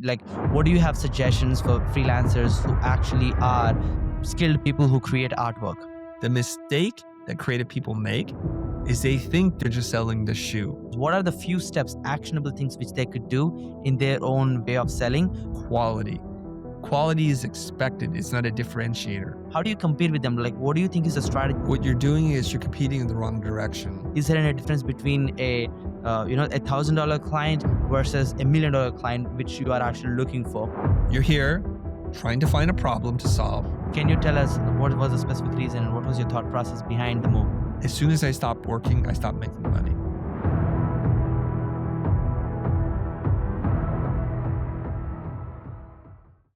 Like, what do you have suggestions for freelancers who actually are skilled people who create artwork? The mistake that creative people make is they think they're just selling the shoe. What are the few steps, actionable things which they could do in their own way of selling? Quality. Quality is expected. It's not a differentiator. How do you compete with them? Like, what do you think is the strategy? What you're doing is you're competing in the wrong direction. Is there any difference between a $1,000 client versus $1 million client, which you are actually looking for? You're here trying to find a problem to solve. Can you tell us what was the specific reason and what was your thought process behind the move? As soon as I stopped working, I stopped making money.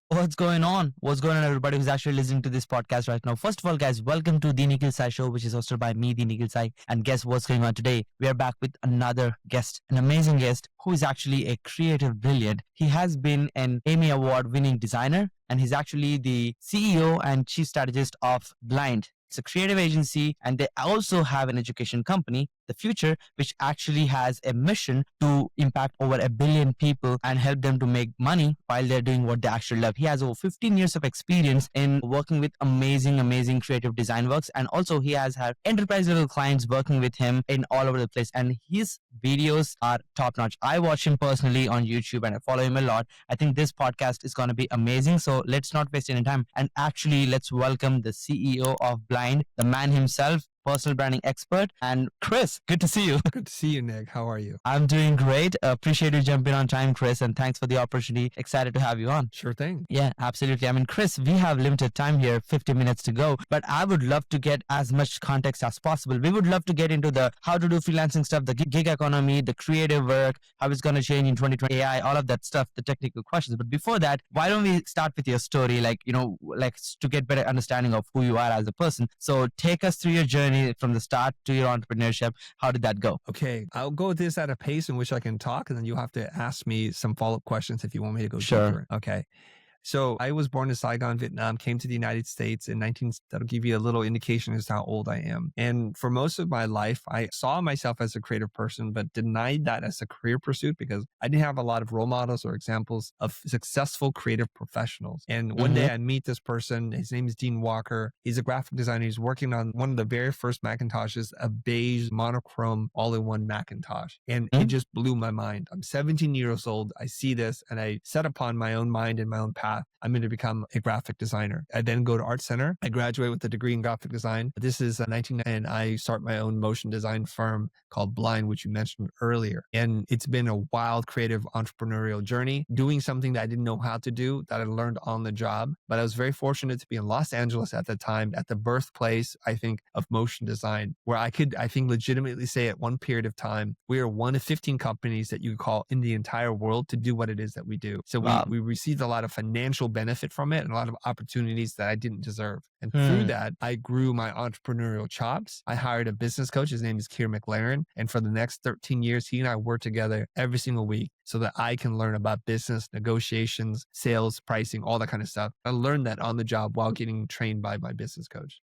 What's going on? What's going on, everybody who's actually listening to this podcast right now? First of all, guys, welcome to the Nikhil Sai Show, which is hosted by me, the Nikhil Sai. And guess what's going on today? We are back with another guest, an amazing guest who is actually a creative brilliant. He has been an Emmy Award-winning designer, and he's actually the CEO and chief strategist of Blind. It's a creative agency, and they also have an education company, The Future, which actually has a mission to impact over 1 billion people and help them to make money while they're doing what they actually love. He has over 15 years of experience in working with amazing creative design works. And also he has had enterprise level clients working with him in all over the place. And his videos are top notch. I watch him personally on YouTube and I follow him a lot. I think this podcast is going to be amazing. So let's not waste any time. And actually, let's welcome the CEO of Blind, the man himself, personal branding expert, and Chris. Good to see you. Good to see you, Nick. How are you? I'm doing great. Appreciate you jumping on time, Chris, and thanks for the opportunity. Excited to have you on. Sure thing. Yeah, absolutely. I mean, Chris, we have limited time here, 50 minutes to go, but I would love to get as much context as possible. We would love to get into the how to do freelancing stuff, the gig economy, the creative work, how it's going to change in 2020, AI, all of that stuff, the technical questions. But before that, why don't we start with your story, like to get better understanding of who you are as a person. So take us through your journey from the start to your entrepreneurship. How did that go? Okay, I'll go with this at a pace in which I can talk, and then you'll have to ask me some follow-up questions if you want me to go deeper. Okay. So I was born in Saigon, Vietnam, came to the United States in that'll give you a little indication as to how old I am. And for most of my life, I saw myself as a creative person, but denied that as a career pursuit because I didn't have a lot of role models or examples of successful creative professionals. And one day I meet this person, his name is Dean Walker. He's a graphic designer. He's working on one of the very first Macintoshes, a beige monochrome all-in-one Macintosh. And it just blew my mind. I'm 17 years old. I see this and I set upon my own mind and my own path. I'm going to become a graphic designer. I then go to Art Center. I graduate with a degree in graphic design. This is 1990, and I start my own motion design firm called Blind, which you mentioned earlier. And it's been a wild, creative, entrepreneurial journey, doing something that I didn't know how to do, that I learned on the job. But I was very fortunate to be in Los Angeles at the time, at the birthplace, I think, of motion design, where I could, I think, legitimately say at one period of time, we are one of 15 companies that you could call in the entire world to do what it is that we do. So we received a lot of financial benefit from it and a lot of opportunities that I didn't deserve. And through that, I grew my entrepreneurial chops. I hired a business coach. His name is Keir McLaren. And for the next 13 years, he and I worked together every single week so that I can learn about business, negotiations, sales, pricing, all that kind of stuff. I learned that on the job while getting trained by my business coach.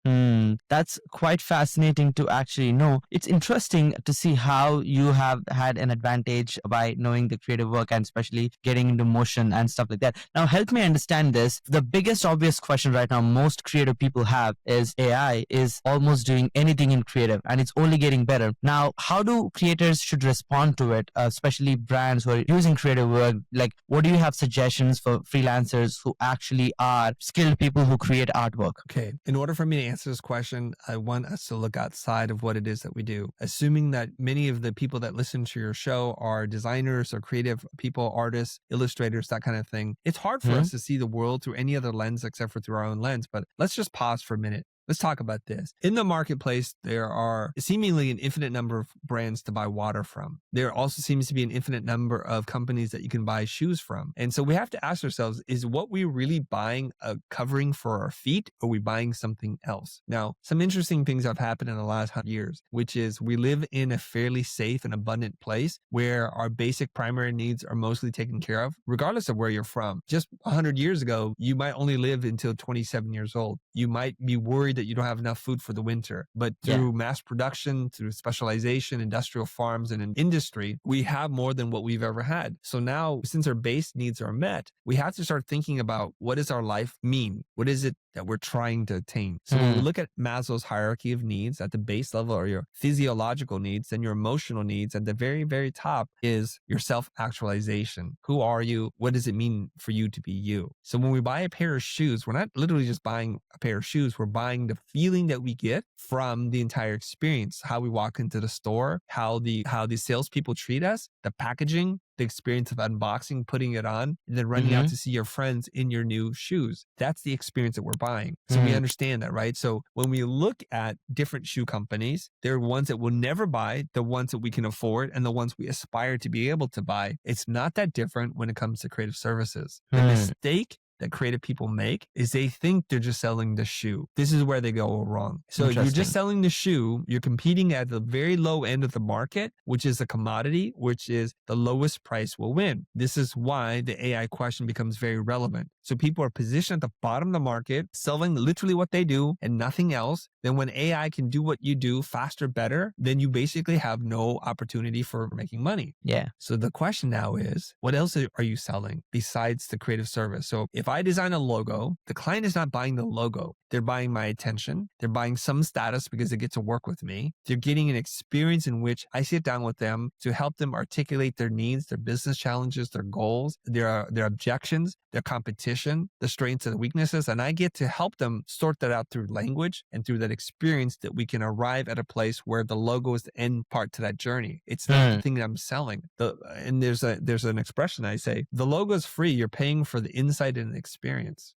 That's quite fascinating to actually know. It's interesting to see how you have had an advantage by knowing the creative work and especially getting into motion and stuff like that. Now, help me understand this. The biggest obvious question right now most creative people have is AI is almost doing anything in creative and it's only getting better. Now, how do creators should respond to it, especially brands who are using creative work? Like, what do you have suggestions for freelancers who actually are skilled people who create artwork? Okay. In order for me to answer this question, I want us to look outside of what it is that we do. Assuming that many of the people that listen to your show are designers or creative people, artists, illustrators, that kind of thing. It's hard for us to see the world through any other lens except for through our own lens. But let's just pause for a minute. Let's talk about this. In the marketplace, there are seemingly an infinite number of brands to buy water from. There also seems to be an infinite number of companies that you can buy shoes from. And so we have to ask ourselves, is what we really buying a covering for our feet, or are we buying something else? Now, some interesting things have happened in the last 100 years, which is we live in a fairly safe and abundant place where our basic primary needs are mostly taken care of, regardless of where you're from. Just 100 years ago, you might only live until 27 years old. You might be worried that that you don't have enough food for the winter. But through mass production, through specialization, industrial farms, and an industry, we have more than what we've ever had. So now, since our base needs are met, we have to start thinking about what does our life mean? What is it that we're trying to attain? So when we look at Maslow's hierarchy of needs, at the base level are your physiological needs, then your emotional needs. At the very, very top is your self-actualization. Who are you? What does it mean for you to be you? So when we buy a pair of shoes, we're not literally just buying a pair of shoes. We're buying the feeling that we get from the entire experience, how we walk into the store, how the salespeople treat us, the packaging, the experience of unboxing, putting it on, and then running out to see your friends in your new shoes. That's the experience that we're buying. So we understand that, right? So when we look at different shoe companies, there are ones that we'll never buy, the ones that we can afford, and the ones we aspire to be able to buy. It's not that different when it comes to creative services. The mistake that creative people make is they think they're just selling the shoe. This is where they go wrong. So if you're just selling the shoe, you're competing at the very low end of the market, which is a commodity, which is the lowest price will win. This is why the AI question becomes very relevant. So people are positioned at the bottom of the market, selling literally what they do and nothing else. Then when AI can do what you do faster, better, then you basically have no opportunity for making money. Yeah. So the question now is, what else are you selling besides the creative service? So if I design a logo, the client is not buying the logo. They're buying my attention. They're buying some status because they get to work with me. They're getting an experience in which I sit down with them to help them articulate their needs, their business challenges, their goals, their objections, their competition, the strengths and the weaknesses. And I get to help them sort that out through language and through that experience that we can arrive at a place where the logo is the end part to that journey. It's not the thing that I'm selling. And there's an expression I say, the logo is free. You're paying for the insight and the experience.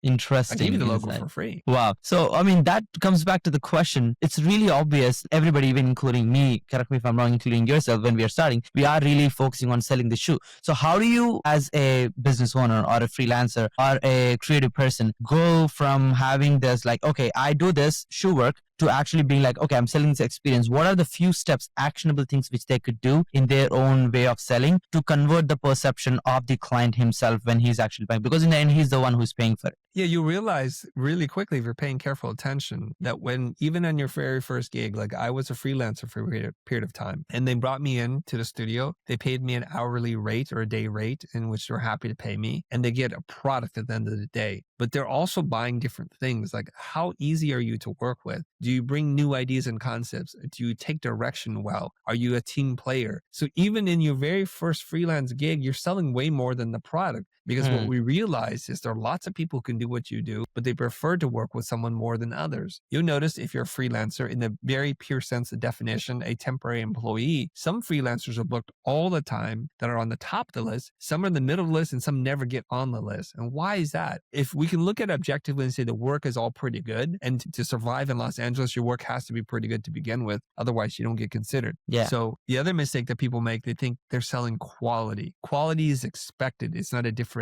Interesting. I gave you the logo for free. Wow. So, I mean, that comes back to the question. It's really obvious. Everybody, even including me, correct me if I'm wrong, including yourself, when we are starting, we are really focusing on selling the shoe. So how do you, as a business owner or a freelancer or a creative person, go from having this, like, okay, I do this shoe work, to actually being like, okay, I'm selling this experience. What are the few steps, actionable things which they could do in their own way of selling to convert the perception of the client himself when he's actually buying? Because in the end, he's the one who's paying for it. Yeah, you realize really quickly, if you're paying careful attention, that when even on your very first gig, like I was a freelancer for a period of time, and they brought me in to the studio, they paid me an hourly rate or a day rate in which they're happy to pay me, and they get a product at the end of the day. But they're also buying different things, like how easy are you to work with? Do you bring new ideas and concepts? Do you take direction well? Are you a team player? So even in your very first freelance gig, you're selling way more than the product. Because what we realize is there are lots of people who can do what you do, but they prefer to work with someone more than others. You'll notice if you're a freelancer, in the very pure sense of definition, a temporary employee, some freelancers are booked all the time that are on the top of the list. Some are in the middle of the list and some never get on the list. And why is that? If we can look at it objectively and say the work is all pretty good, and to survive in Los Angeles, your work has to be pretty good to begin with. Otherwise, you don't get considered. Yeah. So the other mistake that people make, they think they're selling quality. Quality is expected. It's not a differentiator.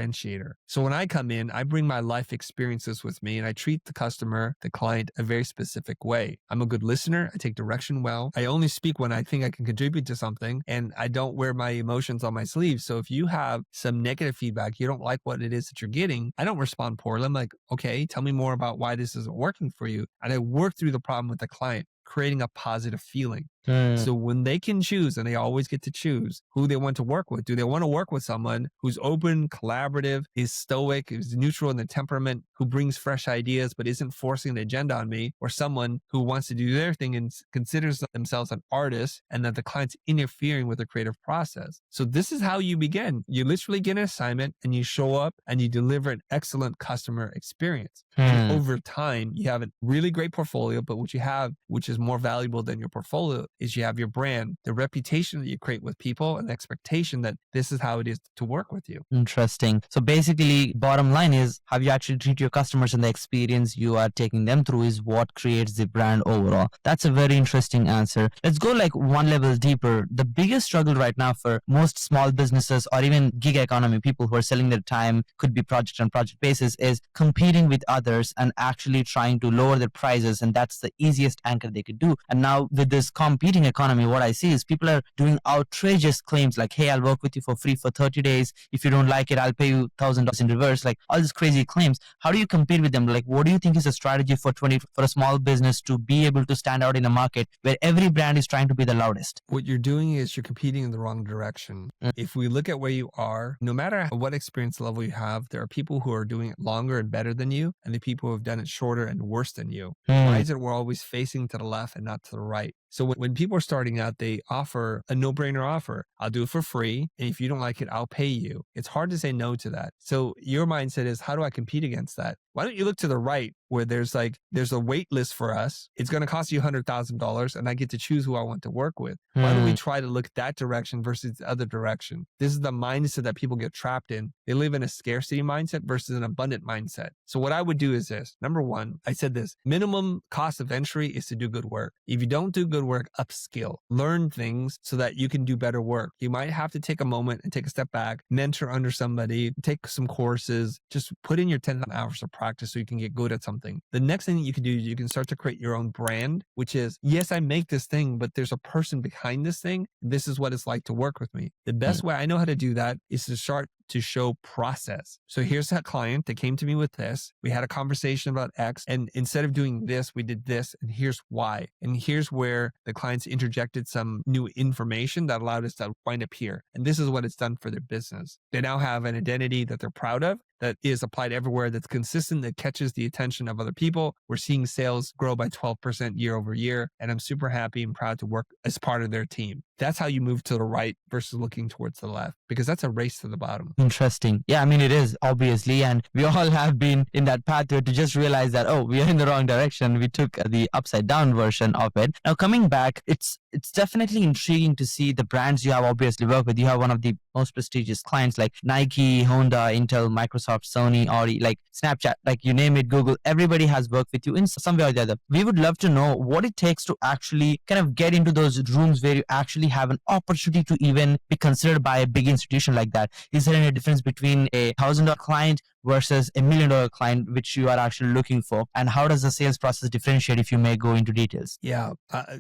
So when I come in, I bring my life experiences with me and I treat the customer, the client, a very specific way. I'm a good listener. I take direction well. I only speak when I think I can contribute to something, and I don't wear my emotions on my sleeve. So if you have some negative feedback, you don't like what it is that you're getting, I don't respond poorly. I'm like, okay, tell me more about why this isn't working for you. And I work through the problem with the client, creating a positive feeling. So when they can choose, and they always get to choose who they want to work with, do they want to work with someone who's open, collaborative, is stoic, is neutral in the temperament, who brings fresh ideas but isn't forcing the agenda on me, or someone who wants to do their thing and considers themselves an artist and that the client's interfering with the creative process? So this is how you begin. You literally get an assignment and you show up and you deliver an excellent customer experience. And over time, you have a really great portfolio, but what you have, which is more valuable than your portfolio, is you have your brand, the reputation that you create with people, and the expectation that this is how it is to work with you. Interesting. So basically, bottom line is how you actually treat your customers and the experience you are taking them through is what creates the brand overall. That's a very interesting answer. Let's go like one level deeper. The biggest struggle right now for most small businesses or even gig economy, people who are selling their time, could be project on project basis, is competing with others and actually trying to lower their prices. And that's the easiest anchor they could do. And now with this competing competing economy, what I see is people are doing outrageous claims like, hey, I'll work with you for free for 30 days. If you don't like it, I'll pay you $1,000 in reverse. Like all these crazy claims. How do you compete with them? Like, what do you think is a strategy for a small business to be able to stand out in a market where every brand is trying to be the loudest? What you're doing is you're competing in the wrong direction. If we look at where you are, no matter what experience level you have, there are people who are doing it longer and better than you, and the people who have done it shorter and worse than you. Why is it we're always facing to the left and not to the right? So when people are starting out, they offer a no-brainer offer. I'll do it for free. And if you don't like it, I'll pay you. It's hard to say no to that. So your mindset is, how do I compete against that? Why don't you look to the right where there's a wait list for us. It's going to cost you $100,000 and I get to choose who I want to work with. Why don't we try to look that direction versus the other direction? This is the mindset that people get trapped in. They live in a scarcity mindset versus an abundant mindset. So what I would do is this. Number one, I said this, minimum cost of entry is to do good work. If you don't do good work, upskill, learn things so that you can do better work. You might have to take a moment and take a step back, mentor under somebody, take some courses, just put in your 10 hours of practice so you can get good at something. The next thing that you can do is you can start to create your own brand, which is, yes, I make this thing, but there's a person behind this thing. This is what it's like to work with me. The best way I know how to do that is to start to show process. So here's that client that came to me with this. We had a conversation about X, and instead of doing this, we did this, and here's why. And here's where the clients interjected some new information that allowed us to wind up here. And this is what it's done for their business. They now have an identity that they're proud of, that is applied everywhere, that's consistent, that catches the attention of other people. We're seeing sales grow by 12% year over year, and I'm super happy and proud to work as part of their team. That's how you move to the right versus looking towards the left, because that's a race to the bottom. Interesting. Yeah, I mean, it is, obviously, and we all have been in that path to just realize that, oh, we are in the wrong direction. We took the upside down version of it. Now, coming back, it's definitely intriguing to see the brands you have obviously worked with. You have one of the most prestigious clients like Nike, Honda, Intel, Microsoft, Sony, Audi, like Snapchat, like you name it, Google. Everybody has worked with you in some way or the other. We would love to know what it takes to actually kind of get into those rooms where you actually have an opportunity to even be considered by a big institution like that. Is there any difference between a $1,000 client versus a $1 million client, which you are actually looking for? And how does the sales process differentiate, if you may go into details? Yeah.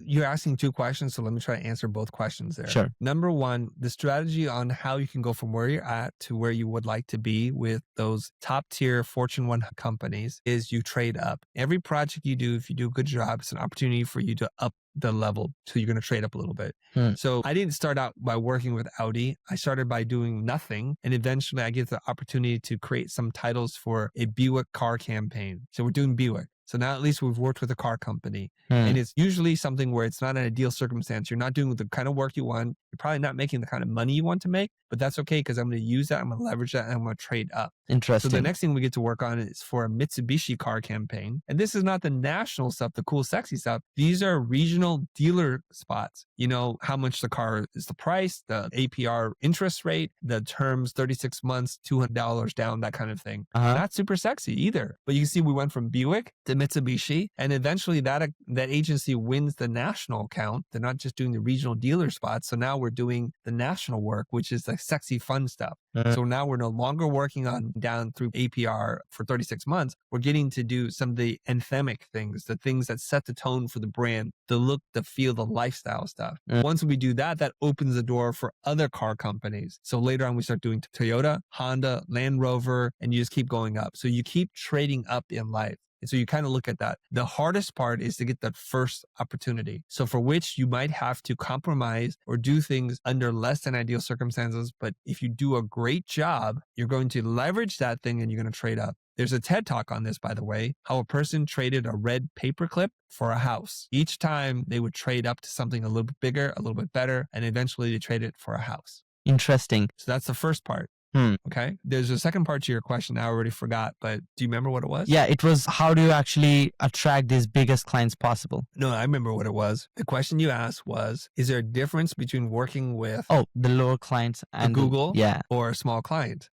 You're asking two questions, so let me try to answer both questions there. Sure. Number one, the strategy on how you can go from where you're at to where you would like to be with those top tier Fortune 100 companies is you trade up. Every project you do, if you do a good job, it's an opportunity for you to up the level. So you're going to trade up a little bit. So I didn't start out by working with Audi. I started by doing nothing. And eventually I get the opportunity to create some titles for a Buick car campaign. So we're doing Buick. So now at least we've worked with a car company. And it's usually something where it's not an ideal circumstance. You're not doing the kind of work you want. You're probably not making the kind of money you want to make, but that's okay because I'm going to use that. I'm going to leverage that and I'm going to trade up. Interesting. So the next thing we get to work on is for a Mitsubishi car campaign. And this is not the national stuff, the cool, sexy stuff. These are regional dealer spots. You know, how much the car is, the price, the APR interest rate, the terms, 36 months, $200 down, that kind of thing. Not super sexy either. But you can see we went from Buick to Mitsubishi, and eventually that agency wins the national account. They're not just doing the regional dealer spots. So now we're doing the national work, which is the sexy, fun stuff. So now we're no longer working on down through APR for 36 months. We're getting to do some of the anthemic things, the things that set the tone for the brand, the look, the feel, the lifestyle stuff. Once we do that, that opens the door for other car companies. So later on, we start doing Toyota, Honda, Land Rover, and you just keep going up. So you keep trading up in life. And so you kind of look at that. The hardest part is to get that first opportunity. So for which you might have to compromise or do things under less than ideal circumstances. But if you do a great job, you're going to leverage that thing and you're going to trade up. There's a TED talk on this, by the way, how a person traded a red paperclip for a house. Each time they would trade up to something a little bit bigger, a little bit better, and eventually they traded it for a house. Interesting. So that's the first part. Okay. There's a second part to your question I already forgot, but do you remember what it was? Yeah, it was, how do you actually attract these biggest clients possible? No, I remember what it was. The question you asked was, is there a difference between working with the lower clients and Google yeah, or a small client?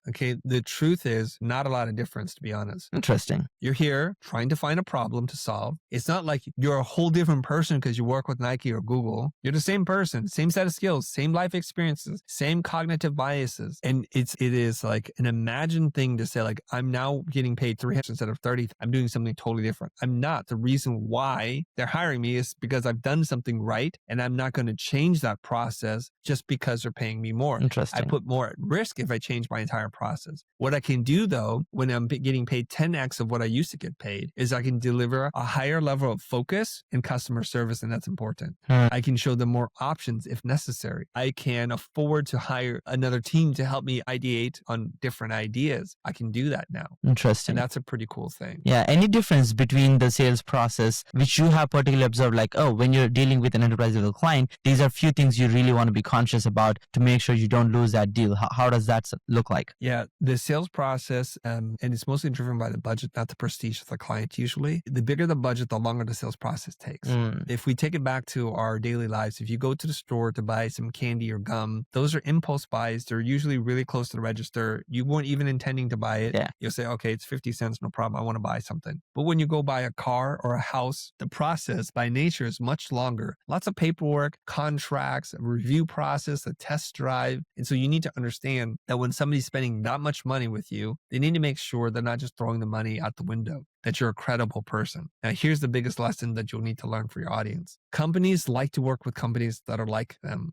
Okay. The truth is not a lot of difference, to be honest. Interesting. You're here trying to find a problem to solve. It's not like you're a whole different person because you work with Nike or Google. You're the same person, same set of skills, same life experiences, same cognitive biases. And it is like an imagined thing to say, like, I'm now getting paid 300 instead of 30. I'm doing something totally different. I'm not. The reason why they're hiring me is because I've done something right, and I'm not going to change that process just because they're paying me more. Interesting. I put more at risk if I change my entire process. What I can do though, when I'm getting paid 10x of what I used to get paid, is I can deliver a higher level of focus and customer service, and that's important. I can show them more options if necessary. I can afford to hire another team to help me ideate on different ideas. I can do that now. Interesting. And that's a pretty cool thing. Yeah. Any difference between the sales process, which you have particularly observed, like, oh, when you're dealing with an enterprise level client, these are few things you really want to be conscious about to make sure you don't lose that deal. How does that look like? Yeah, the sales process, and it's mostly driven by the budget, not the prestige of the client usually. The bigger the budget, the longer the sales process takes. If we take it back to our daily lives, if you go to the store to buy some candy or gum, those are impulse buys. They're usually really close to the register. You weren't even intending to buy it. Yeah. You'll say, okay, it's 50 cents, no problem. I want to buy something. But when you go buy a car or a house, the process by nature is much longer. Lots of paperwork, contracts, a review process, a test drive. And so you need to understand that when somebody's spending that much money with you, they need to make sure they're not just throwing the money out the window, that you're a credible person. Now, here's the biggest lesson that you'll need to learn for your audience. Companies like to work with companies that are like them.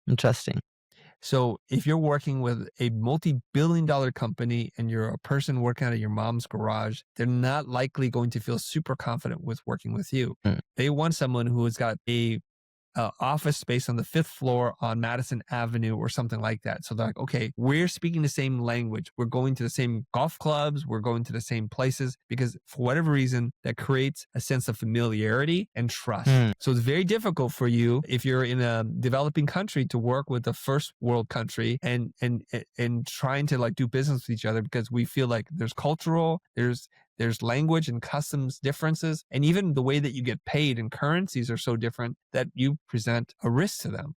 Interesting. So if you're working with a multi-billion-dollar company and you're a person working out of your mom's garage, they're not likely going to feel super confident with working with you. They want someone who has got a office space on the 5th floor on Madison Avenue or something like that. So they're like, okay, we're speaking the same language. We're going to the same golf clubs. We're going to the same places, because for whatever reason, that creates a sense of familiarity and trust. So it's very difficult for you if you're in a developing country to work with a first world country and trying to like do business with each other, because we feel like there's cultural, there's language and customs differences, and even the way that you get paid and currencies are so different that you present a risk to them.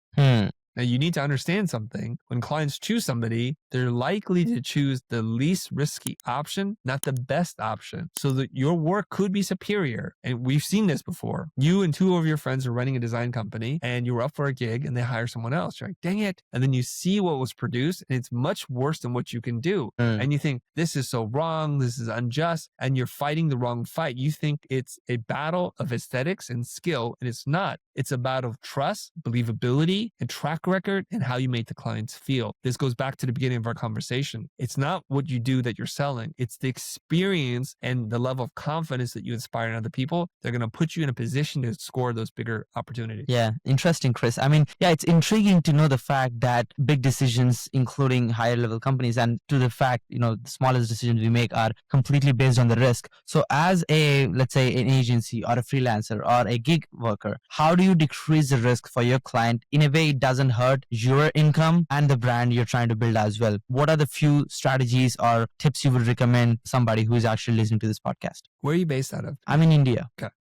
Now, you need to understand something. When clients choose somebody, they're likely to choose the least risky option, not the best option, so that your work could be superior. And we've seen this before. You and 2 of your friends are running a design company and you were up for a gig and they hire someone else. You're like, dang it. And then you see what was produced and it's much worse than what you can do. And you think, this is so wrong. This is unjust. And you're fighting the wrong fight. You think it's a battle of aesthetics and skill, and it's not. It's a battle of trust, believability, and track record, and how you make the clients feel. This goes back to the beginning of our conversation. It's not what you do that you're selling. It's the experience and the level of confidence that you inspire in other people. They're going to put you in a position to score those bigger opportunities. Yeah, interesting, Chris. I mean, yeah, it's intriguing to know the fact that big decisions, including higher level companies, and to the fact, the smallest decisions we make are completely based on the risk. So as let's say an agency or a freelancer or a gig worker, how do you decrease the risk for your client in a way it doesn't hurt your income and the brand you're trying to build as well? What are the few strategies or tips you would recommend somebody who is actually listening to this podcast? Where are you based out of? I'm in India. Okay.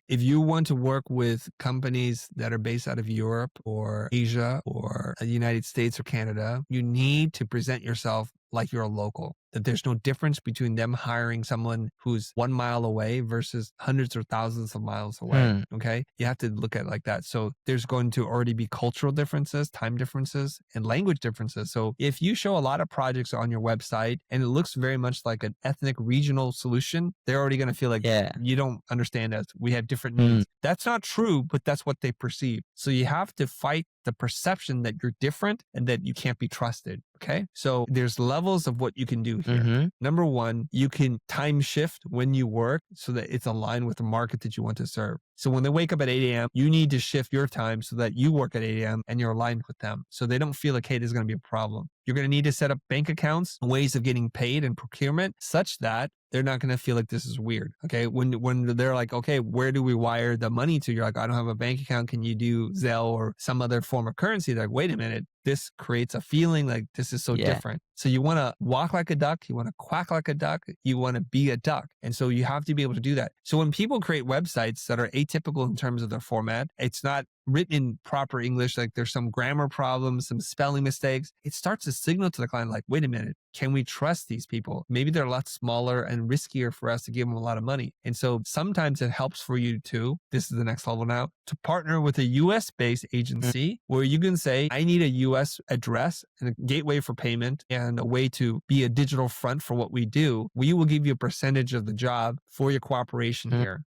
If you want to work with companies that are based out of Europe or Asia or the United States or Canada, you need to present yourself like you're a local, that there's no difference between them hiring someone who's 1 mile away versus hundreds or thousands of miles away. Okay. You have to look at it like that. So there's going to already be cultural differences, time differences, and language differences. So if you show a lot of projects on your website and it looks very much like an ethnic regional solution, they're already going to feel like you don't understand us. We have different needs. That's not true, but that's what they perceive. So you have to fight the perception that you're different and that you can't be trusted. Okay. So there's levels of what you can do here. Number one, you can time shift when you work so that it's aligned with the market that you want to serve. So when they wake up at 8 a.m., you need to shift your time so that you work at 8 a.m. and you're aligned with them. So they don't feel like, hey, there's going to be a problem. You're going to need to set up bank accounts, ways of getting paid and procurement such that they're not going to feel like this is weird. Okay. When they're like, okay, where do we wire the money to? You're like, I don't have a bank account. Can you do Zelle or some other form of currency? They're like, wait a minute. This creates a feeling like this is so different. So you want to walk like a duck. You want to quack like a duck. You want to be a duck. And so you have to be able to do that. So when people create websites that are atypical in terms of their format, it's not written in proper English, like there's some grammar problems, some spelling mistakes, it starts to signal to the client like, wait a minute, can we trust these people? Maybe they're a lot smaller and riskier for us to give them a lot of money. And so sometimes it helps for you to, this is the next level now, to partner with a US based agency where you can say, I need a US address and a gateway for payment and a way to be a digital front for what we do. We will give you a percentage of the job for your cooperation here.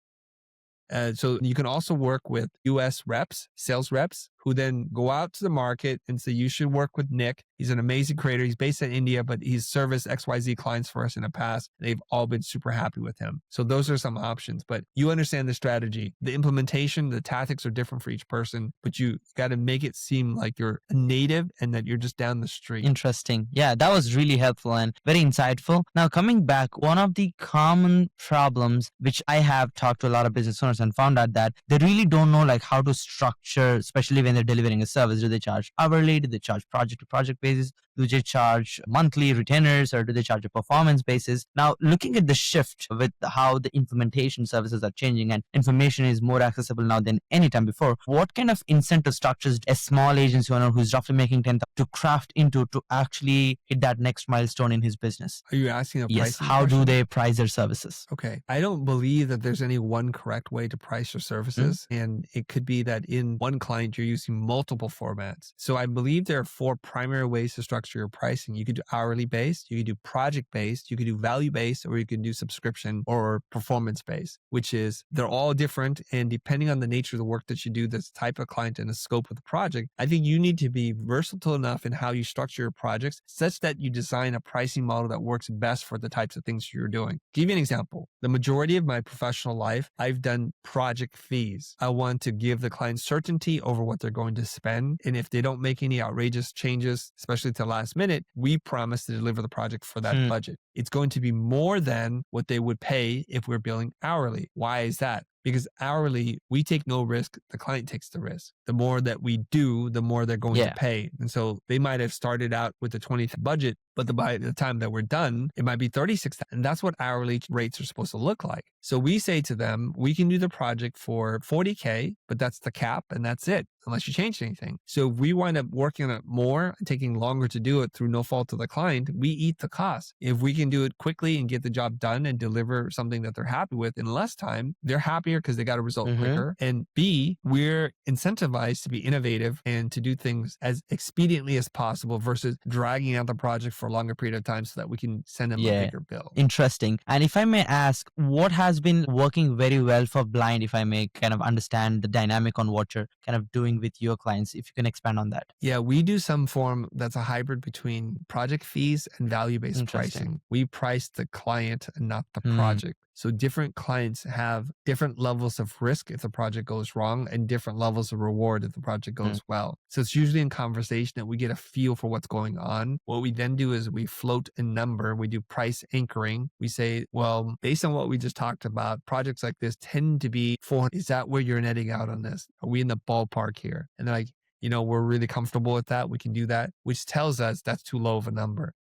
So you can also work with US reps, sales reps, who then go out to the market and say, you should work with Nick. He's an amazing creator. He's based in India, but he's serviced XYZ clients for us in the past. They've all been super happy with him. So those are some options, but you understand the strategy. The implementation, the tactics are different for each person, but you got to make it seem like you're a native and that you're just down the street. Interesting. Yeah, that was really helpful and very insightful. Now, coming back, one of the common problems, which I have talked to a lot of business owners and found out that they really don't know like how to structure, especially when they're delivering a service. Do they charge hourly? Do they charge project to project basis? Do they charge monthly retainers, or do they charge a performance basis? Now, looking at the shift with how the implementation services are changing and information is more accessible now than any time before, what kind of incentive structures a small agency owner who's roughly making 10,000 to craft into to actually hit that next milestone in his business? Are you asking a pricing Yes. How question? do they price their services? Okay. I don't believe that there's any one correct way to price your services. And it could be that in one client, you're using multiple formats. So I believe there are 4 primary ways to structure your pricing. You could do hourly based, you could do project based, you could do value based, or you can do subscription or performance based, which is they're all different. And depending on the nature of the work that you do, the type of client and the scope of the project, I think you need to be versatile enough in how you structure your projects such that you design a pricing model that works best for the types of things you're doing. Give you an example. The majority of my professional life, I've done project fees. I want to give the client certainty over what they're going to spend. And if they don't make any outrageous changes, especially to the last minute, we promise to deliver the project for that budget. It's going to be more than what they would pay if we're billing hourly. Why is that? Because hourly, we take no risk. The client takes the risk. The more that we do, the more they're going to pay. And so they might have started out with a 20th budget, but by the time that we're done, it might be 36. And that's what hourly rates are supposed to look like. So we say to them, we can do the project for 40K, but that's the cap and that's it, unless you change anything. So if we wind up working on it more, taking longer to do it through no fault of the client, we eat the cost. If we can do it quickly and get the job done and deliver something that they're happy with in less time, they're happier because they got a result quicker. And B, we're incentivized to be innovative and to do things as expediently as possible versus dragging out the project for a longer period of time so that we can send them a bigger bill. Interesting. And if I may ask, what has been working very well for Blind, if I may kind of understand the dynamic on what you're kind of doing with your clients, if you can expand on that? Yeah, we do some form that's a hybrid between project fees and value-based pricing. We price the client and not the project. So different clients have different levels of risk if the project goes wrong and different levels of reward if the project goes well. So it's usually in conversation that we get a feel for what's going on. What we then do is we float a number. We do price anchoring. We say, well, based on what we just talked about, projects like this tend to be 400. Is that where you're netting out on this? Are we in the ballpark here? And they're like, we're really comfortable with that. We can do that, which tells us that's too low of a number.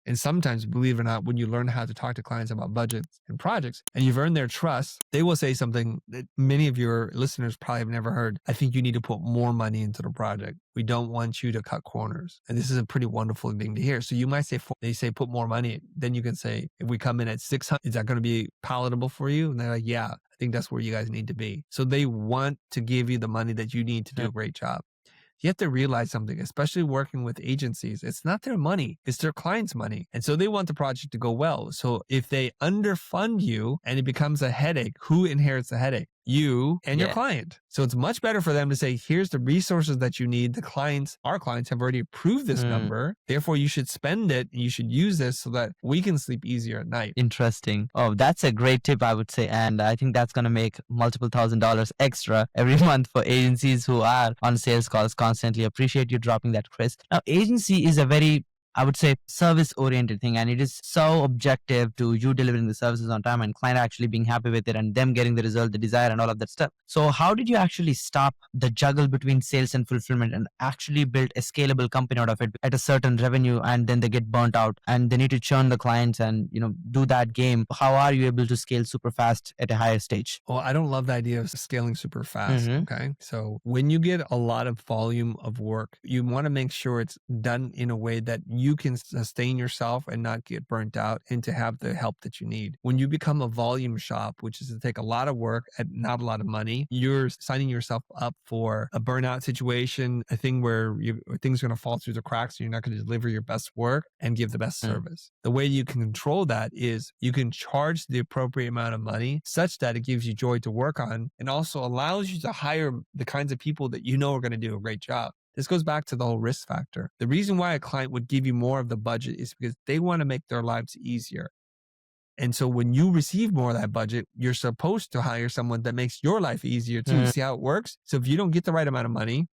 And sometimes, believe it or not, when you learn how to talk to clients about budgets and projects and you've earned their trust, they will say something that many of your listeners probably have never heard. I think you need to put more money into the project. We don't want you to cut corners. And this is a pretty wonderful thing to hear. So you might say, they say, put more money. Then you can say, if we come in at 600, is that going to be palatable for you? And they're like, yeah, I think that's where you guys need to be. So they want to give you the money that you need to do a great job. You have to realize something, especially working with agencies. It's not their money. It's their client's money. And so they want the project to go well. So if they underfund you and it becomes a headache, who inherits the headache? You and your client. So it's much better for them to say, here's the resources that you need. Our clients have already approved this number. Therefore, you should spend it and you should use this so that we can sleep easier at night. Interesting. Oh, that's a great tip, I would say. And I think that's going to make multiple $1,000s extra every month for agencies who are on sales calls constantly. Appreciate you dropping that, Chris. Now, agency is a very, I would say, service-oriented thing, and it is so objective to you delivering the services on time and client actually being happy with it and them getting the result, the desire, and all of that stuff. So how did you actually stop the juggle between sales and fulfillment and actually build a scalable company out of it at a certain revenue, and then they get burnt out and they need to churn the clients and do that game? How are you able to scale super fast at a higher stage? Well, I don't love the idea of scaling super fast. Okay. So when you get a lot of volume of work, you want to make sure it's done in a way that you you can sustain yourself and not get burnt out and to have the help that you need. When you become a volume shop, which is to take a lot of work and not a lot of money, you're signing yourself up for a burnout situation, a thing where things are going to fall through the cracks and you're not going to deliver your best work and give the best service. The way you can control that is you can charge the appropriate amount of money such that it gives you joy to work on and also allows you to hire the kinds of people that you know are going to do a great job. This goes back to the whole risk factor. The reason why a client would give you more of the budget is because they want to make their lives easier. And so when you receive more of that budget, you're supposed to hire someone that makes your life easier too. See how it works? So if you don't get the right amount of money,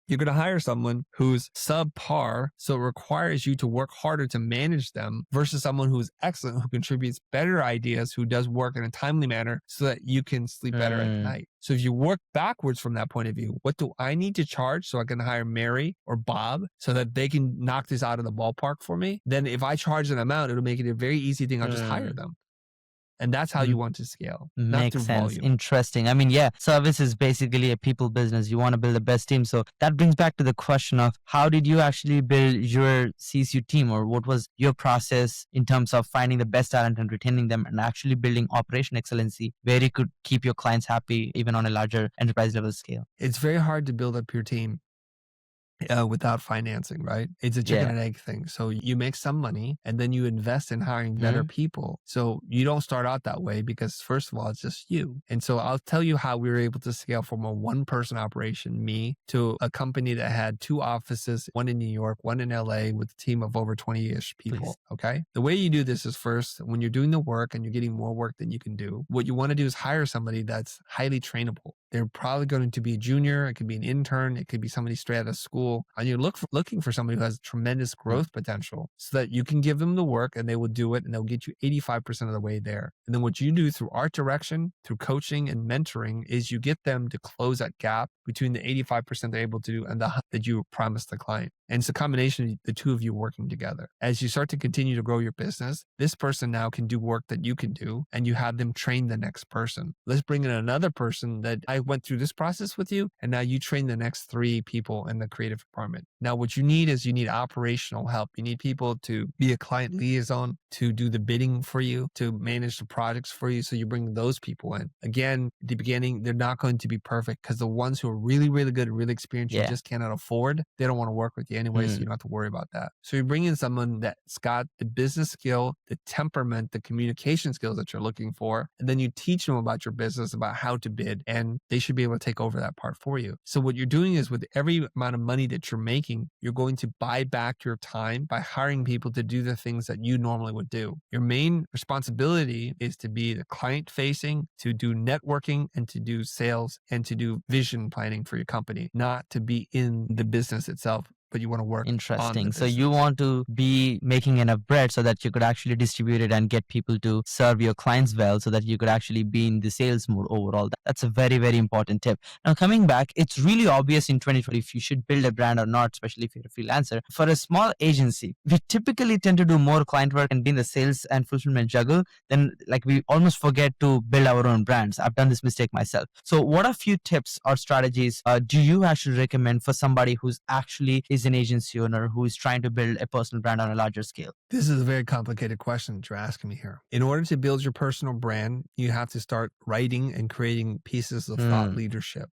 you're going to hire someone who's subpar, so it requires you to work harder to manage them versus someone who's excellent, who contributes better ideas, who does work in a timely manner so that you can sleep better at night. So if you work backwards from that point of view, what do I need to charge so I can hire Mary or Bob so that they can knock this out of the ballpark for me? Then if I charge an amount, it'll make it a very easy thing. I'll just hire them. And that's how you want to scale. Makes sense. Volume. Interesting. I mean, service is basically a people business. You want to build the best team. So that brings back to the question of how did you actually build your CSU team, or what was your process in terms of finding the best talent and retaining them and actually building operation excellency where you could keep your clients happy even on a larger enterprise level scale? It's very hard to build up your team without financing, right? It's a chicken and egg thing. So you make some money and then you invest in hiring better people. So you don't start out that way because first of all, it's just you. And so I'll tell you how we were able to scale from a one-person operation, me, to a company that had 2 offices, one in New York, one in LA, with a team of over 20-ish people. Okay. The way you do this is first, when you're doing the work and you're getting more work than you can do, what you want to do is hire somebody that's highly trainable. They're probably going to be a junior. It could be an intern. It could be somebody straight out of school. And you're looking for somebody who has tremendous growth potential so that you can give them the work and they will do it and they'll get you 85% of the way there. And then what you do through art direction, through coaching and mentoring is you get them to close that gap between the 85% they're able to do and the that you promised the client. And it's a combination of the two of you working together. As you start to continue to grow your business, this person now can do work that you can do and you have them train the next person. Let's bring in another person that I went through this process with you and now you train the next 3 people in the creative department. Now what you need is you need operational help. You need people to be a client liaison, to do the bidding for you, to manage the projects for you. So you bring those people in. Again, at the beginning, they're not going to be perfect because the ones who are really, really good and really experienced, you just cannot afford, they don't want to work with you anyway, so you don't have to worry about that. So you bring in someone that's got the business skill, the temperament, the communication skills that you're looking for, and then you teach them about your business, about how to bid, and they should be able to take over that part for you. So what you're doing is with every amount of money that you're making, you're going to buy back your time by hiring people to do the things that you normally would do. Your main responsibility is to be the client facing, to do networking and to do sales and to do vision planning for your company, not to be in the business itself, but you want to work. Interesting. So you want to be making enough bread so that you could actually distribute it and get people to serve your clients well so that you could actually be in the sales mode overall. That's a very, very important tip. Now coming back, it's really obvious in 2020 if you should build a brand or not, especially if you're a freelancer. For a small agency, we typically tend to do more client work and be in the sales and fulfillment juggle. Then we almost forget to build our own brands. I've done this mistake myself. So what are a few tips or strategies do you actually recommend for somebody who's actually is an agency owner who is trying to build a personal brand on a larger scale? This is a very complicated question that you're asking me here. In order to build your personal brand, you have to start writing and creating pieces of thought leadership.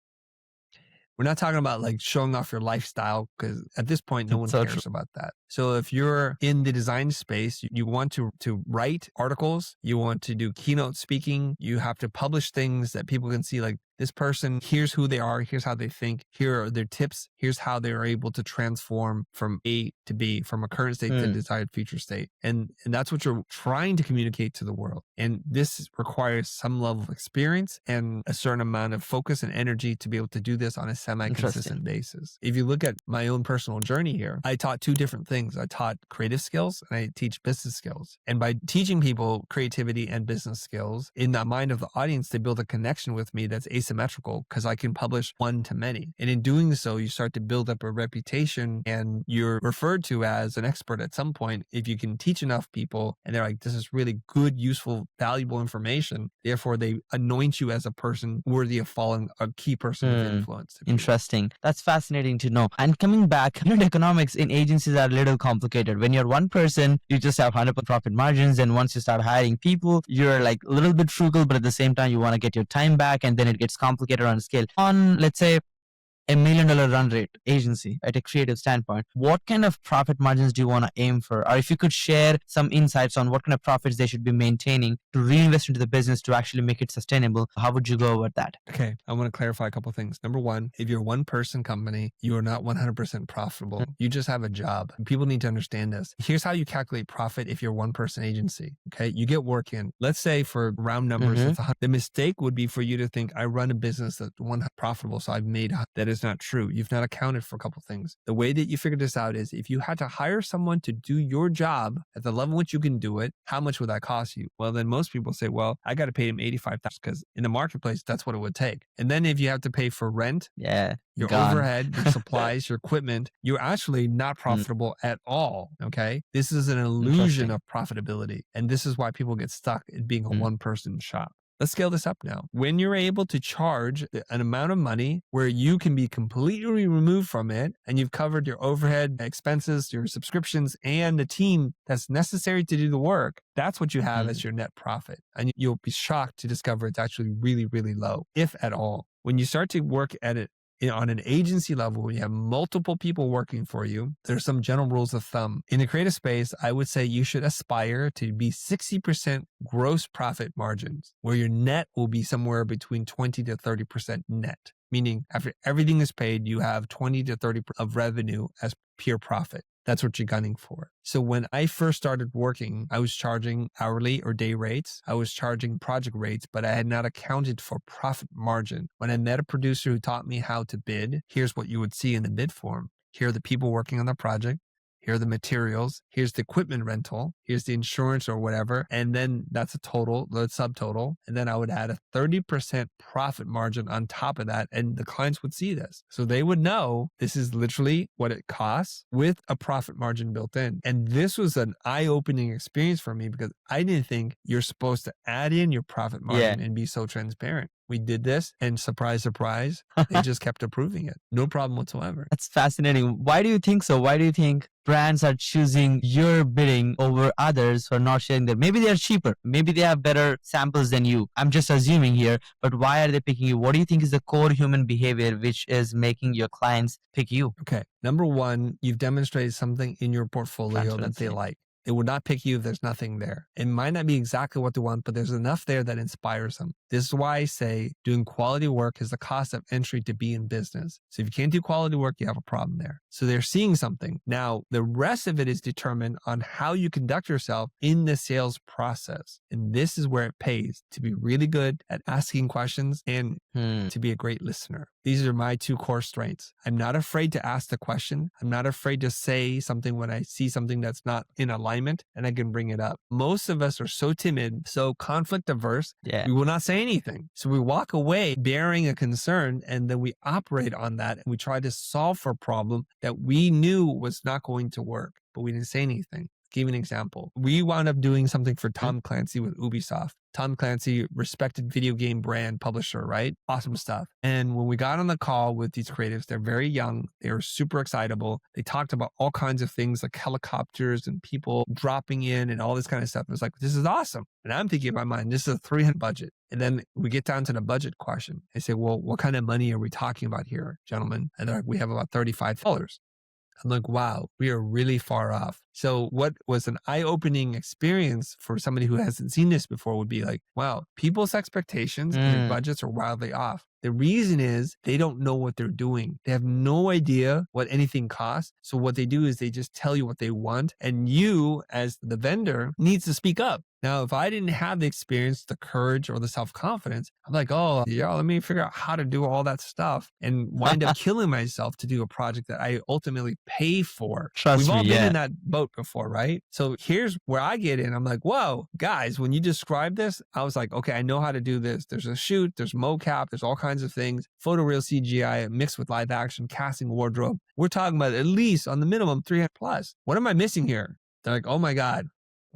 We're not talking about showing off your lifestyle because at this point, no one cares about that. So if you're in the design space, you want to write articles, you want to do keynote speaking, you have to publish things that people can see this person, here's who they are, here's how they think, here are their tips, here's how they are able to transform from A to B, from a current state to a desired future state. And that's what you're trying to communicate to the world. And this requires some level of experience and a certain amount of focus and energy to be able to do this on a semi-consistent basis. If you look at my own personal journey here, I taught 2 different things. I taught creative skills and I teach business skills. And by teaching people creativity and business skills, in the mind of the audience, they build a connection with me that's asymmetrical asymmetrical because I can publish one to many. And in doing so, you start to build up a reputation and you're referred to as an expert at some point if you can teach enough people and they're like, this is really good, useful, valuable information. Therefore, they anoint you as a person worthy of following a key person of influence. Interesting. That's fascinating to know. And coming back, unit economics in agencies are a little complicated. When you're one person, you just have 100% profit margins. And once you start hiring people, you're like a little bit frugal, but at the same time, you want to get your time back. And then it gets complicated on scale. On, let's say, $1 million run rate agency at a creative standpoint, what kind of profit margins do you want to aim for? Or if you could share some insights on what kind of profits they should be maintaining to reinvest into the business to actually make it sustainable, how would you go about that? Okay, I want to clarify a couple of things. Number one, if you're a one-person company, you are not 100% profitable. You just have a job. People need to understand this. Here's how you calculate profit if you're a one-person agency. Okay, you get work in. Let's say for round numbers, it's 100. The mistake would be for you to think, I run a business that's profitable, so I've made that is not true. You've not accounted for a couple things. The way that you figure this out is if you had to hire someone to do your job at the level in which you can do it, how much would that cost you? Well, then most people say, well, I got to pay him $85,000 because in the marketplace, that's what it would take. And then if you have to pay for rent, your overhead, your supplies, your equipment, you're actually not profitable at all. Okay. This is an illusion of profitability. And this is why people get stuck in being a one-person shop. Let's scale this up now. When you're able to charge an amount of money where you can be completely removed from it and you've covered your overhead expenses, your subscriptions, and the team that's necessary to do the work, that's what you have as your net profit. And you'll be shocked to discover it's actually really, really low, if at all. When you start to work at it on an agency level, when you have multiple people working for you, there's some general rules of thumb. In the creative space, I would say you should aspire to be 60% gross profit margins, where your net will be somewhere between 20 to 30% net. Meaning after everything is paid, you have 20 to 30% of revenue as pure profit. That's what you're gunning for. So when I first started working, I was charging hourly or day rates. I was charging project rates, but I had not accounted for profit margin. When I met a producer who taught me how to bid, here's what you would see in the bid form. Here are the people working on the project. Here are the materials. Here's the equipment rental. Here's the insurance or whatever. And then that's a total, the subtotal. And then I would add a 30% profit margin on top of that. And the clients would see this. So they would know this is literally what it costs with a profit margin built in. And this was an eye-opening experience for me because I didn't think you're supposed to add in your profit margin and be so transparent. We did this and surprise, surprise, they just kept approving it. No problem whatsoever. That's fascinating. Why do you think so? Why do you think brands are choosing your bidding over others for not sharing that? Maybe they're cheaper. Maybe they have better samples than you. I'm just assuming here, but why are they picking you? What do you think is the core human behavior which is making your clients pick you? Okay. Number one, you've demonstrated something in your portfolio that they like. They would not pick you if there's nothing there. It might not be exactly what they want, but there's enough there that inspires them. This is why I say doing quality work is the cost of entry to be in business. So if you can't do quality work, you have a problem there. So they're seeing something. Now, the rest of it is determined on how you conduct yourself in the sales process. And this is where it pays to be really good at asking questions and to be a great listener. These are my two core strengths. I'm not afraid to ask the question. I'm not afraid to say something when I see something that's not in alignment and I can bring it up. Most of us are so timid, so conflict averse, we will not say anything. So we walk away bearing a concern and then we operate on that and we try to solve for a problem that we knew was not going to work, but we didn't say anything. Give you an example. We wound up doing something for Tom Clancy with Ubisoft. Tom Clancy, respected video game brand publisher, right? Awesome stuff. And when we got on the call with these creatives, they're very young. They were super excitable. They talked about all kinds of things like helicopters and people dropping in and all this kind of stuff. It was like, this is awesome. And I'm thinking in my mind, this is a 300 budget. And then we get down to the budget question. I say, well, what kind of money are we talking about here, gentlemen? And they're like, we have about $35. I'm like, wow, we are really far off. So what was an eye-opening experience for somebody who hasn't seen this before would be like, wow, people's expectations and their budgets are wildly off. The reason is they don't know what they're doing. They have no idea what anything costs. So what they do is they just tell you what they want. And you, as the vendor, needs to speak up. Now, if I didn't have the experience, the courage, or the self-confidence, I'm like, oh, yeah, let me figure out how to do all that stuff and wind up killing myself to do a project that I ultimately pay for. Trust We've all me, been in that boat. remote before, right? So here's where I get in. I'm like, whoa, guys, when you describe this, I was like, okay, I know how to do this. There's a shoot, there's mocap, there's all kinds of things, photoreal CGI mixed with live action, casting, wardrobe. We're talking about at least on the minimum 300 plus. What am I missing here? They're like, oh my God.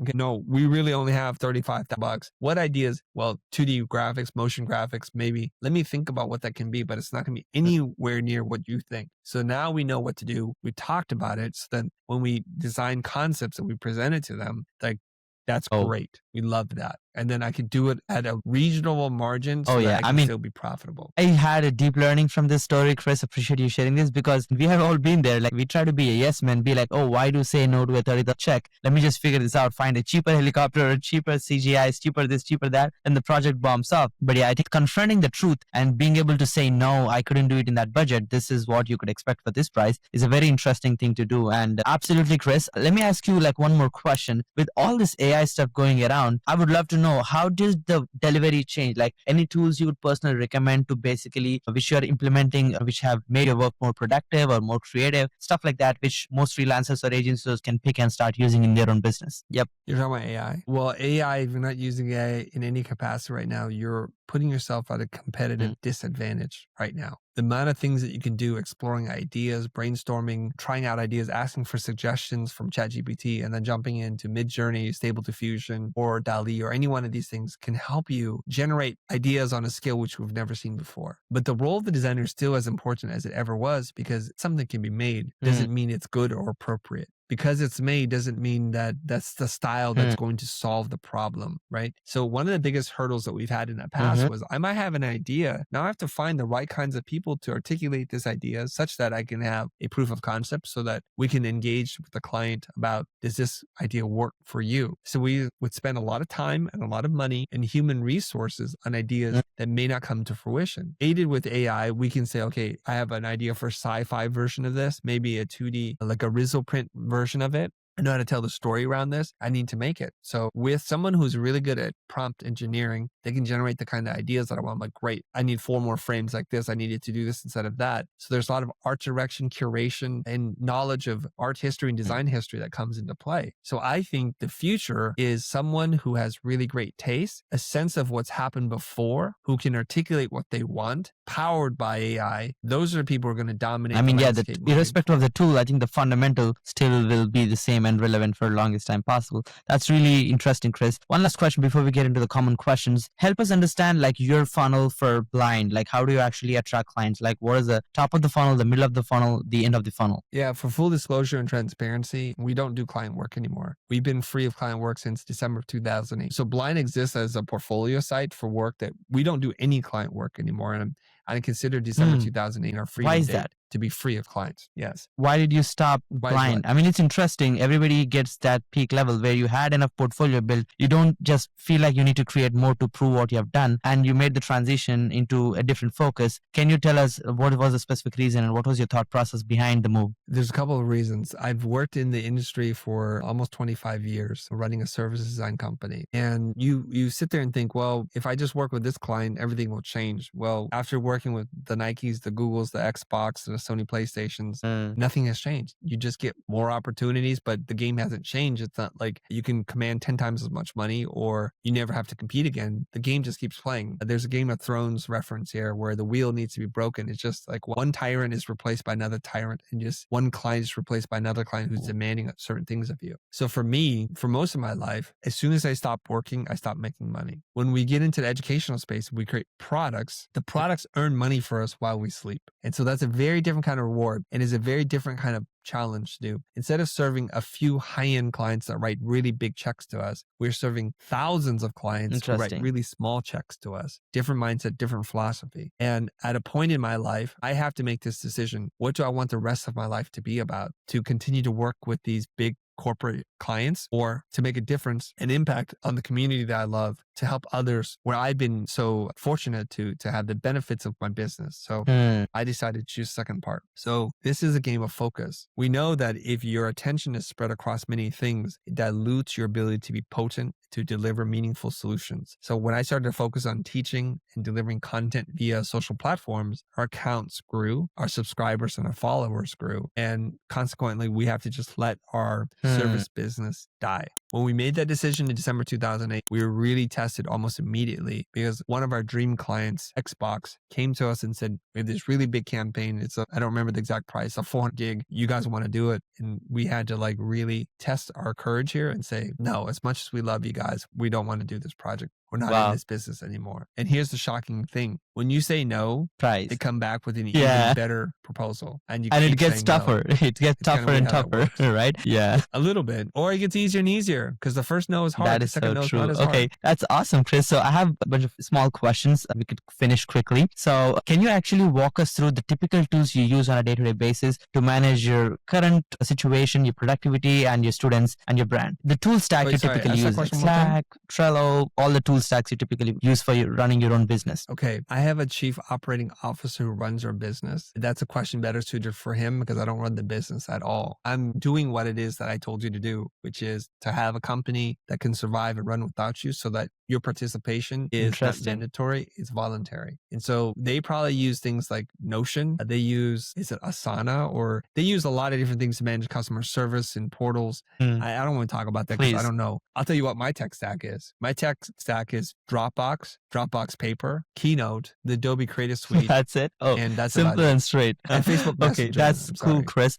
Okay, no, we really only have $35,000. What ideas? Well, 2D graphics, motion graphics, maybe. Let me think about what that can be, but it's not going to be anywhere near what you think. So now we know what to do. We talked about it. So then when we design concepts and we present it to them, like, that's great. We love that. And then I could do it at a reasonable margin so that I can still be profitable. I had a deep learning from this story, Chris. Appreciate you sharing this because we have all been there. Like we try to be a yes man, be like, oh, why do say no to a 30th check? Let me just figure this out. Find a cheaper helicopter, cheaper CGI, cheaper this, cheaper that. And the project bombs up. But yeah, I think confronting the truth and being able to say, no, I couldn't do it in that budget. This is what you could expect for this price is a very interesting thing to do. And absolutely, Chris, let me ask you like one more question. With all this AI stuff going around, I would love to know how does the delivery change? Like any tools you would personally recommend to basically which you are implementing, which have made your work more productive or more creative, stuff like that, which most freelancers or agencies can pick and start using in their own business. Yep. You're talking about AI. Well, AI, if you're not using AI in any capacity right now, you're putting yourself at a competitive disadvantage right now. The amount of things that you can do, exploring ideas, brainstorming, trying out ideas, asking for suggestions from ChatGPT, and then jumping into Midjourney, Stable Diffusion, or DALL-E, or any one of these things can help you generate ideas on a scale which we've never seen before. But the role of the designer is still as important as it ever was because something can be made doesn't mean it's good or appropriate. Because it's made doesn't mean that that's the style that's going to solve the problem, right? So one of the biggest hurdles that we've had in the past was I might have an idea. Now I have to find the right kinds of people to articulate this idea such that I can have a proof of concept so that we can engage with the client about, does this idea work for you? So we would spend a lot of time and a lot of money and human resources on ideas that may not come to fruition. Aided with AI, we can say, okay, I have an idea for a sci-fi version of this, maybe a 2D, like a Rizzo print version of it. I know how to tell the story around this. I need to make it. So with someone who's really good at prompt engineering, they can generate the kind of ideas that I want. I'm like, great, I need 4 more frames like this. I needed to do this instead of that. So there's a lot of art direction, curation, and knowledge of art history and design history that comes into play. So I think the future is someone who has really great taste, a sense of what's happened before, who can articulate what they want, powered by AI. Those are the people who are going to dominate. I mean, irrespective of the tool, I think the fundamental still will be the same and relevant for the longest time possible. That's really interesting, Chris. One last question before we get into the common questions. Help us understand like your funnel for blind. Like how do you actually attract clients? Like what is the top of the funnel, the middle of the funnel, the end of the funnel? Yeah, for full disclosure and transparency, we don't do client work anymore. We've been free of client work since December of 2008. So Blind exists as a portfolio site for work that we don't do any client work anymore. And I consider December 2008 our free. Why is that? To be free of clients. Yes. Why did you stop Blind? I mean, it's interesting. Everybody gets that peak level where you had enough portfolio built. You don't just feel like you need to create more to prove what you have done. And you made the transition into a different focus. Can you tell us what was the specific reason and what was your thought process behind the move? There's a couple of reasons. I've worked in the industry for almost 25 years, running a service design company. And you sit there and think, well, if I just work with this client, everything will change. Well, after working with the Nikes, the Googles, the Xbox, the Sony PlayStations, nothing has changed. You just get more opportunities, but the game hasn't changed. It's not like you can command 10 times as much money or you never have to compete again. The game just keeps playing. There's a Game of Thrones reference here where the wheel needs to be broken. It's just like one tyrant is replaced by another tyrant and just one client is replaced by another client who's demanding certain things of you. So for me, for most of my life, as soon as I stopped working, I stopped making money. When we get into the educational space, we create products. The products earn money for us while we sleep. And so that's a very different kind of reward and is a very different kind of challenge to do. Instead of serving a few high-end clients that write really big checks to us, we're serving thousands of clients who write really small checks to us. Different mindset, different philosophy. And at a point in my life, I have to make this decision. What do I want the rest of my life to be about? To continue to work with these big corporate clients or to make a difference and impact on the community that I love, to help others where I've been so fortunate to have the benefits of my business. So I decided to choose the second part. So this is a game of focus. We know that if your attention is spread across many things, it dilutes your ability to be potent, to deliver meaningful solutions. So when I started to focus on teaching and delivering content via social platforms, our accounts grew, our subscribers and our followers grew. And consequently, we have to just let our service business die. When we made that decision in December 2008, we were really tested almost immediately because one of our dream clients, Xbox, came to us and said, we have this really big campaign. I don't remember the exact price, a 400 gig. You guys want to do it? And we had to like really test our courage here and say, no, as much as we love you guys, we don't want to do this project. We're not in this business anymore. And here's the shocking thing. When you say no, they come back with an even better proposal. And it gets tougher. No. It gets tougher and tougher, right? Yeah. A little bit. Or it gets easier and easier because the first no is hard. That is so true. Okay, hard. That's awesome, Chris. So I have a bunch of small questions we could finish quickly. So can you actually walk us through the typical tools you use on a day-to-day basis to manage your current situation, your productivity, and your students and your brand? The tool stack you typically use, like Slack, Trello, all the tool stacks you typically use for running your own business. Okay. I have a chief operating officer who runs our business. That's a question better suited for him because I don't run the business at all. I'm doing what it is that I told you to do, which is to have a company that can survive and run without you so that your participation is not mandatory, it's voluntary. And so they probably use things like Notion. They use, is it Asana? Or they use a lot of different things to manage customer service and portals. I don't want to talk about that because I don't know. I'll tell you what my tech stack is. My tech stack is Dropbox, Dropbox Paper, Keynote, the Adobe Creative Suite. That's it. Oh, and that's simple and straight. And Facebook Messenger. Okay, that's cool, Chris.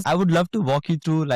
I would love to walk you through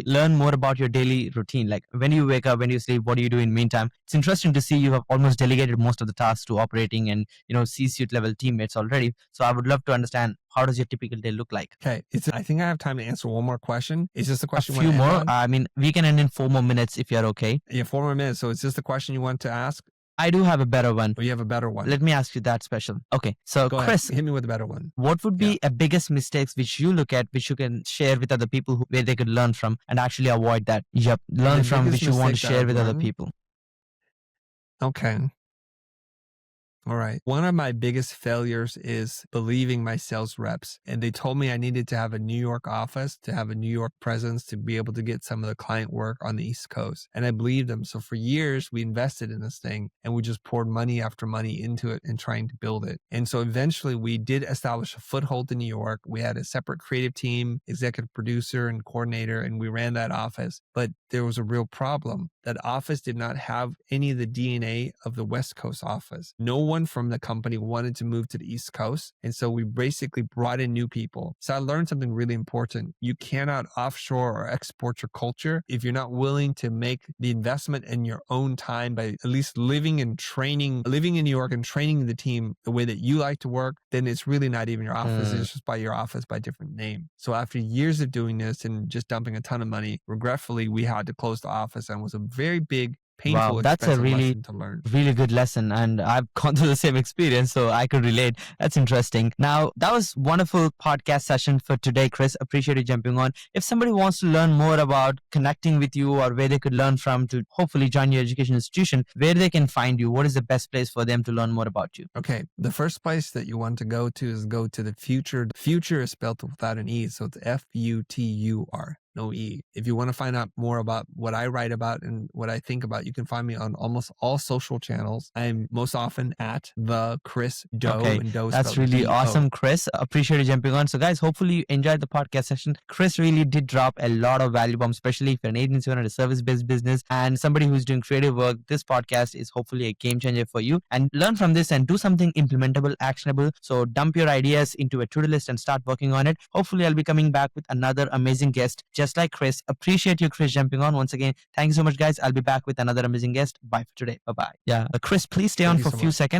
learn more about your daily routine. Like when you wake up, when you sleep, what do you do in the meantime? It's interesting to see you have almost delegated most of the tasks to operating and, C-suite level teammates already. So I would love to understand, how does your typical day look like? Okay. I think I have time to answer one more question. Is this the question? A few more. I mean, we can end in 4 more minutes if you're okay. Yeah, 4 more minutes. So is this the question you want to ask? I do have a better one. Oh, you have a better one. Let me ask you that special. Okay. So Go Chris, ahead. Hit me with a better one. What would be a biggest mistakes which you look at, which you can share with other people where they could learn from and actually avoid that? Yep. Learn from which you want to share with other people. Okay. All right. One of my biggest failures is believing my sales reps. And they told me I needed to have a New York office, to have a New York presence, to be able to get some of the client work on the East Coast. And I believed them. So for years, we invested in this thing and we just poured money after money into it and trying to build it. And so eventually we did establish a foothold in New York. We had a separate creative team, executive producer and coordinator, and we ran that office. But there was a real problem. That office did not have any of the DNA of the West Coast office. No one from the company wanted to move to the East Coast. And so we basically brought in new people. So I learned something really important. You cannot offshore or export your culture if you're not willing to make the investment in your own time by at least living in New York and training the team the way that you like to work, then it's really not even your office. It's just by your office by a different name. So after years of doing this and just dumping a ton of money, regretfully, we had to close the office, and it was a very big, painful, wow, that's a lesson to learn. Really good lesson. And I've gone through the same experience, so I could relate. That's interesting. Now, that was wonderful podcast session for today, Chris. Appreciate you jumping on. If somebody wants to learn more about connecting with you or where they could learn from to hopefully join your education institution, where they can find you, what is the best place for them to learn more about you? Okay. The first place that you want to go to is go to the Futur. Futur is spelled without an E. So it's Futur. No E. If you want to find out more about what I write about and what I think about, you can find me on almost all social channels. I'm most often at the Chris Doe. Okay, and Doe that's really D-O. awesome, Chris. Appreciate you jumping on. So guys, hopefully you enjoyed the podcast session. Chris really did drop a lot of value bombs, especially if you're an agency owner, a service-based business, and somebody who's doing creative work. This podcast is hopefully a game changer for you. And learn from this and do something implementable, actionable. So dump your ideas into a to-do list and start working on it. Hopefully I'll be coming back with another amazing guest, just like Chris. Appreciate you, Chris, jumping on once again. Thank you so much, guys. I'll be back with another amazing guest. Bye for today. Bye-bye. Yeah. Chris, please stay on for a few seconds.